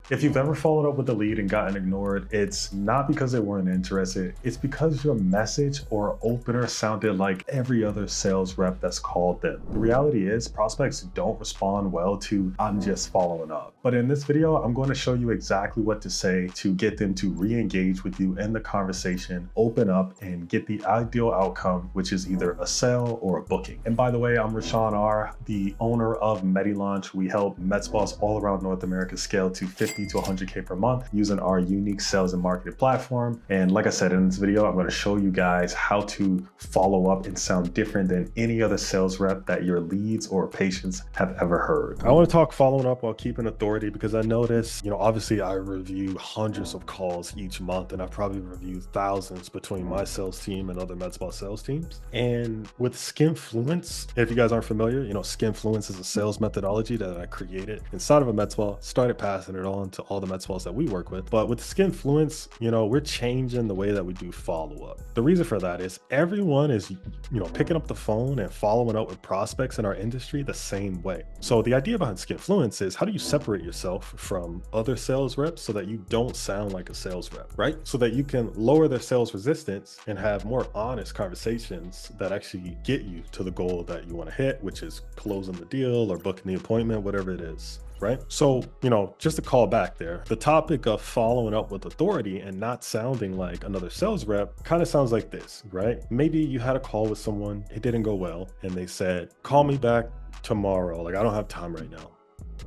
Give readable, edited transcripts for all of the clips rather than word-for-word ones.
If you've ever followed up with a lead and gotten ignored, it's not because they weren't interested, it's because your message or opener sounded like every other sales rep that's called them. The reality is prospects don't respond well to "I'm just following up." But in this video, I'm going to show you exactly what to say to get them to re-engage with you in the conversation, open up, and get the ideal outcome, which is either a sale or a booking. And by the way, I'm Rashawn R., the owner of MediLaunch. We help MedSpas all around North America scale to 50 to 100K per month using our unique sales and marketing platform. And like I said, in this video, I'm going to show you guys how to follow up and sound different than any other sales rep that your leads or patients have ever heard. I want to talk following up while keeping authority because I notice, obviously I review hundreds of calls each month, and I probably review thousands between my sales team and other MedSpa sales teams. And with Skinfluence, if you guys aren't familiar, Skinfluence is a sales methodology that I created inside of a MedSpa, started passing it on to all the MedSpas that we work with. But with Skinfluence, we're changing the way that we do follow-up. The reason for that is everyone is, picking up the phone and following up with prospects in our industry the same way. So the idea behind Skinfluence is how do you separate yourself from other sales reps so that you don't sound like a sales rep, right? So that you can lower their sales resistance and have more honest conversations that actually get you to the goal that you want to hit, which is closing the deal or booking the appointment, whatever it is. Right? So, just to call back there, the topic of following up with authority and not sounding like another sales rep kind of sounds like this, right? Maybe you had a call with someone, it didn't go well, and they said, call me back tomorrow. Like, I don't have time right now.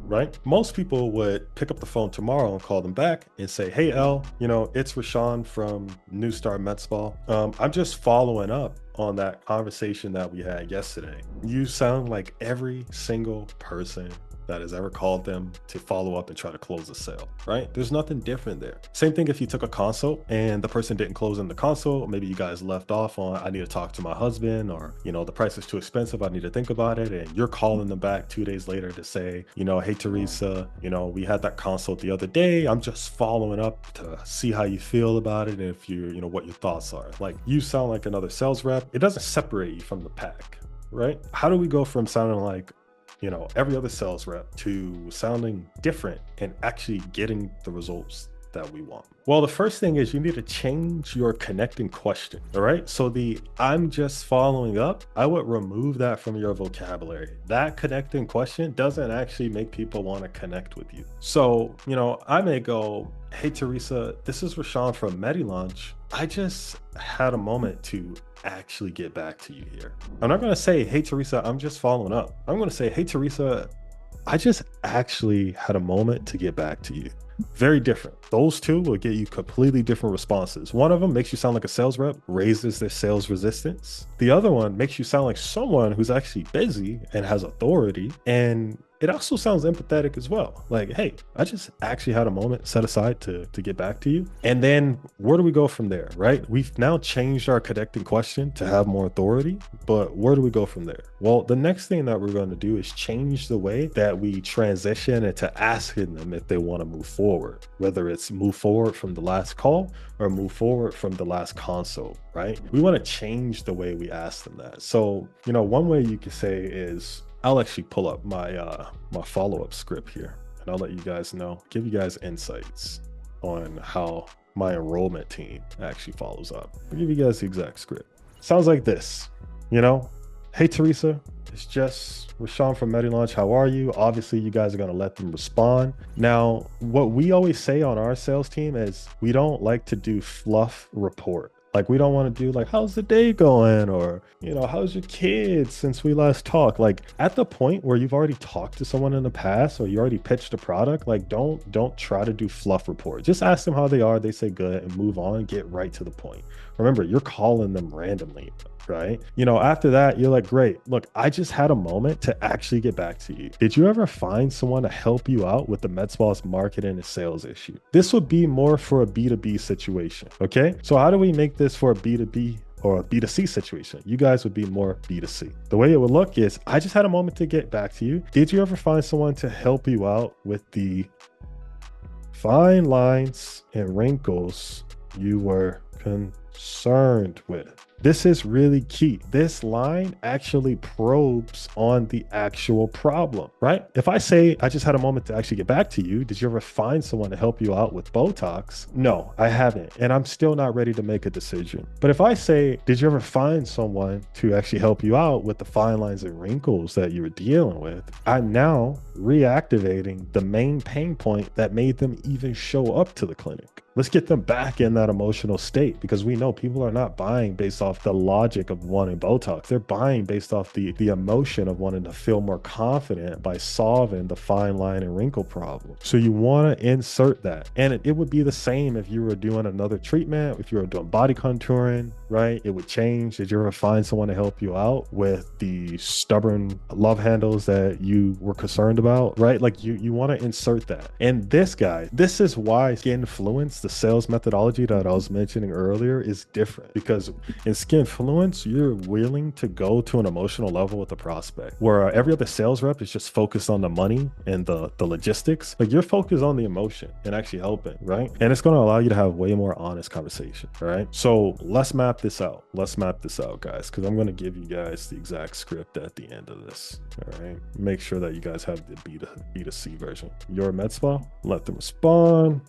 Right? Most people would pick up the phone tomorrow and call them back and say, hey, El, it's Rashawn from New Star Med Spa. I'm just following up on that conversation that we had yesterday. You sound like every single person that has ever called them to follow up and try to close a sale, right? There's nothing different there. Same thing if you took a consult and the person didn't close in the consult. Maybe you guys left off on, I need to talk to my husband, or, the price is too expensive, I need to think about it. And you're calling them back 2 days later to say, hey, Teresa, we had that consult the other day. I'm just following up to see how you feel about it and if what your thoughts are. Like, you sound like another sales rep. It doesn't separate you from the pack, right? How do we go from sounding like every other sales rep to sounding different and actually getting the results that we want? Well, the first thing is you need to change your connecting question. All right. So the I'm just following up, I would remove that from your vocabulary. That connecting question doesn't actually make people want to connect with you. So, I may go, hey, Teresa, this is Rashawn from MediLaunch. I just had a moment to actually get back to you here. I'm not going to say, hey, Teresa, I'm just following up. I'm going to say, hey, Teresa, I just actually had a moment to get back to you. Very different. Those two will get you completely different responses. One of them makes you sound like a sales rep, raises their sales resistance. The other one makes you sound like someone who's actually busy and has authority, and it also sounds empathetic as well. Like, hey, I just actually had a moment set aside to get back to you. And then where do we go from there, right? We've now changed our connecting question to have more authority, but where do we go from there? Well, the next thing that we're going to do is change the way that we transition into asking them if they want to move forward, whether it's move forward from the last call or move forward from the last consult, right? We want to change the way we ask them that. So, one way you could say is, I'll actually pull up my my follow-up script here, and I'll let you guys know, give you guys insights on how my enrollment team actually follows up. I'll give you guys the exact script. Sounds like this, hey, Teresa, it's just Rashawn from MediLaunch. How are you? Obviously, you guys are going to let them respond. Now, what we always say on our sales team is we don't like to do fluff report. Like, we don't want to do like, how's the day going? Or, how's your kids since we last talked? Like, at the point where you've already talked to someone in the past or you already pitched a product, like, don't try to do fluff report. Just ask them how they are. They say good and move on, get right to the point. Remember, you're calling them randomly, right? After that, you're like, great, look, I just had a moment to actually get back to you. Did you ever find someone to help you out with the MedSpa's marketing and sales issue? This would be more for a B2B situation, okay? So how do we make this for a B2B or a B2C situation? You guys would be more B2C. The way it would look is, I just had a moment to get back to you. Did you ever find someone to help you out with the fine lines and wrinkles you were concerned with. This is really key. This line actually probes on the actual problem, right? If I say, I just had a moment to actually get back to you, did you ever find someone to help you out with Botox? No, I haven't. And I'm still not ready to make a decision. But if I say, did you ever find someone to actually help you out with the fine lines and wrinkles that you were dealing with? I'm now reactivating the main pain point that made them even show up to the clinic. Let's get them back in that emotional state, because we know people are not buying based off the logic of wanting Botox. They're buying based off the emotion of wanting to feel more confident by solving the fine line and wrinkle problem. So you want to insert that. And it would be the same if you were doing another treatment, if you were doing body contouring, right? It would change. Did you ever find someone to help you out with the stubborn love handles that you were concerned about, right? Like you want to insert that. And this guy, this is why Skinfluence, the sales methodology that I was mentioning earlier, is different, because in Skinfluence, you're willing to go to an emotional level with the prospect, where every other sales rep is just focused on the money and the logistics. Like, you're focused on the emotion and actually helping, right? And it's going to allow you to have way more honest conversation, right? So let's map this out. Let's map this out, guys, because I'm going to give you guys the exact script at the end of this. All right. Make sure that you guys have the B2C version. Your med spa, let them respond.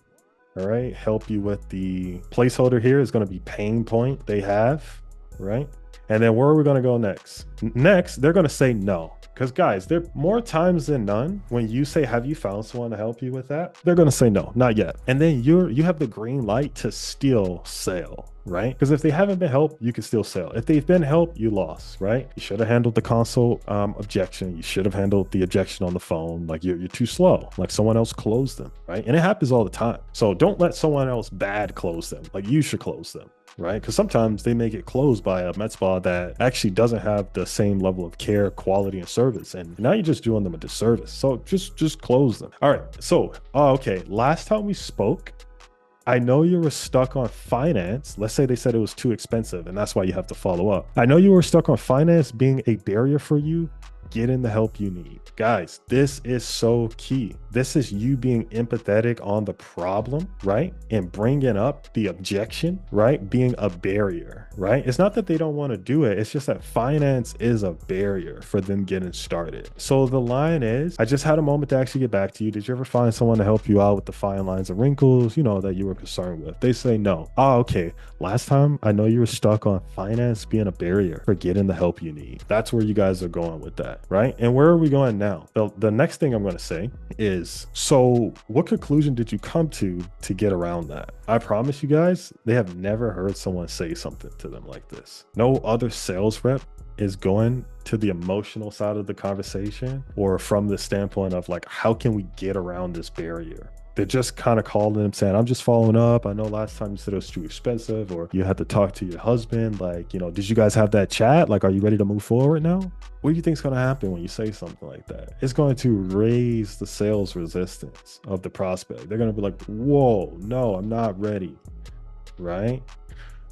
All right, help you with the placeholder here is going to be pain point they have, right? And then where are we going to go next? Next, they're going to say no. Because guys, there more times than none, when you say, have you found someone to help you with that? They're going to say no, not yet. And then you have the green light to still sell, right? Because if they haven't been helped, you can still sell. If they've been helped, you lost, right? You should have handled the consult objection. You should have handled the objection on the phone. Like, you're too slow. Like, someone else closed them, right? And it happens all the time. So don't let someone else bad close them. Like, you should close them, right? Because sometimes they may get closed by a med spa that actually doesn't have the same level of care, quality, and service. And now you're just doing them a disservice. So just close them. All right. So, okay. Last time we spoke, I know you were stuck on finance. Let's say they said it was too expensive, and that's why you have to follow up. I know you were stuck on finance being a barrier for you getting the help you need. Guys, this is so key. This is you being empathetic on the problem, right? And bringing up the objection, right? Being a barrier, right? It's not that they don't want to do it. It's just that finance is a barrier for them getting started. So the line is, I just had a moment to actually get back to you. Did you ever find someone to help you out with the fine lines and wrinkles, that you were concerned with? They say no. Oh, okay. Last time, I know you were stuck on finance being a barrier for getting the help you need. That's where you guys are going with that, right? And where are we going now? The next thing I'm going to say is, so what conclusion did you come to get around that? I promise you guys, they have never heard someone say something to them like this. No other sales rep is going to the emotional side of the conversation, or from the standpoint of like, how can we get around this barrier? They're just kind of calling them saying, I'm just following up. I know last time you said it was too expensive, or you had to talk to your husband. Like, did you guys have that chat? Like, are you ready to move forward now? What do you think is going to happen when you say something like that? It's going to raise the sales resistance of the prospect. They're going to be like, whoa, no, I'm not ready, right?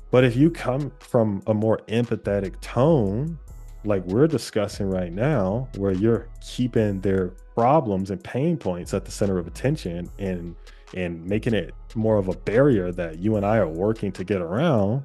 But if you come from a more empathetic tone, like we're discussing right now, where you're keeping their problems and pain points at the center of attention and making it more of a barrier that you and I are working to get around,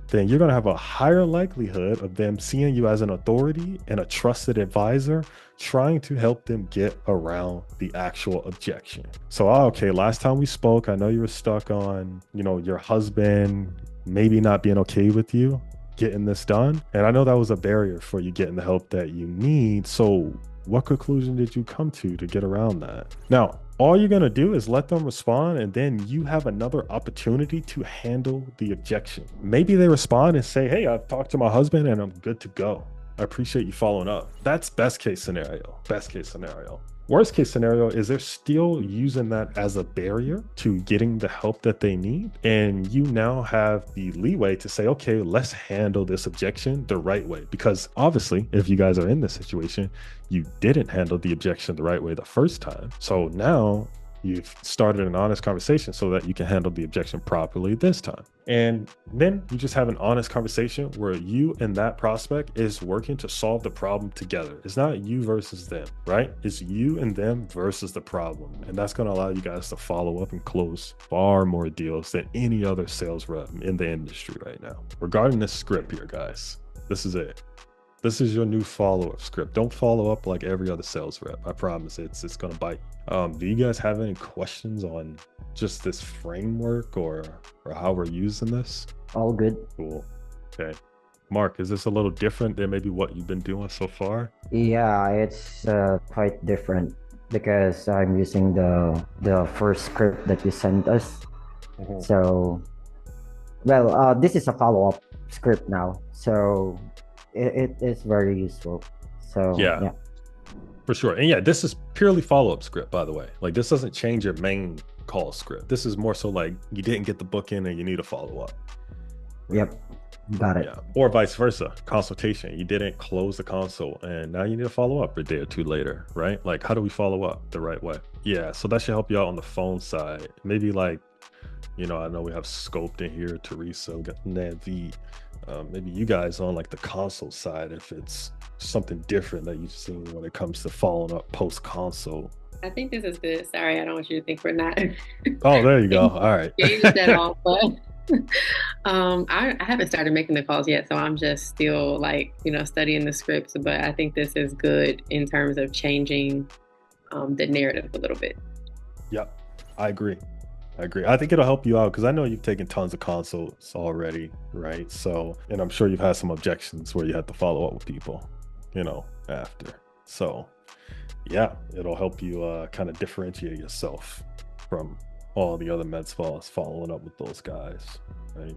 then you're going to have a higher likelihood of them seeing you as an authority and a trusted advisor trying to help them get around the actual objection. So, okay, last time we spoke, I know you were stuck on, your husband maybe not being okay with you getting this done. And I know that was a barrier for you getting the help that you need. So what conclusion did you come to get around that? Now, all you're going to do is let them respond, and then you have another opportunity to handle the objection. Maybe they respond and say, hey, I've talked to my husband and I'm good to go. I appreciate you following up. That's best case scenario. Best case scenario. Worst case scenario is they're still using that as a barrier to getting the help that they need. And you now have the leeway to say, okay, let's handle this objection the right way. Because obviously, if you guys are in this situation, you didn't handle the objection the right way the first time. So now You've started an honest conversation so that you can handle the objection properly this time. And then you just have an honest conversation where you and that prospect is working to solve the problem together. It's not you versus them, right? It's you and them versus the problem. And that's going to allow you guys to follow up and close far more deals than any other sales rep in the industry right now. Regarding this script here, guys, this is it. This is your new follow-up script. Don't follow up like every other sales rep. I promise it's gonna bite. Do you guys have any questions on just this framework or how we're using this? All good. Cool. Okay. Mark, is this a little different than maybe what you've been doing so far? Yeah, it's quite different because I'm using the first script that you sent us. Mhm. So, well, this is a follow-up script now, so it is very useful. So Yeah, yeah, for sure. And yeah, this is purely follow-up script, by the way. Like this doesn't change your main call script. This is more so like you didn't get the book in and you need to follow up. Right. yep, got it. Yeah. Or vice versa. Consultation. You didn't close the consult and now you need to follow up a day or two later, right? Like, how do we follow up the right way? Yeah. So that should help you out on the phone side. Maybe like, I know we have Scoped in here, Teresa, we got Navi. Maybe you guys on like the console side, if it's something different that you've seen when it comes to following up post console. I think this is good. Sorry, I don't want you to think we're not Oh, there you go. All right. engaged at all. But I haven't started making the calls yet, so I'm just still like, studying the scripts. But I think this is good in terms of changing the narrative a little bit. Yep. I agree. I agree. I think it'll help you out because I know you've taken tons of consults already, right? So, and I'm sure you've had some objections where you had to follow up with people, after. So, yeah, it'll help you kind of differentiate yourself from all the other med spas following up with those guys, right?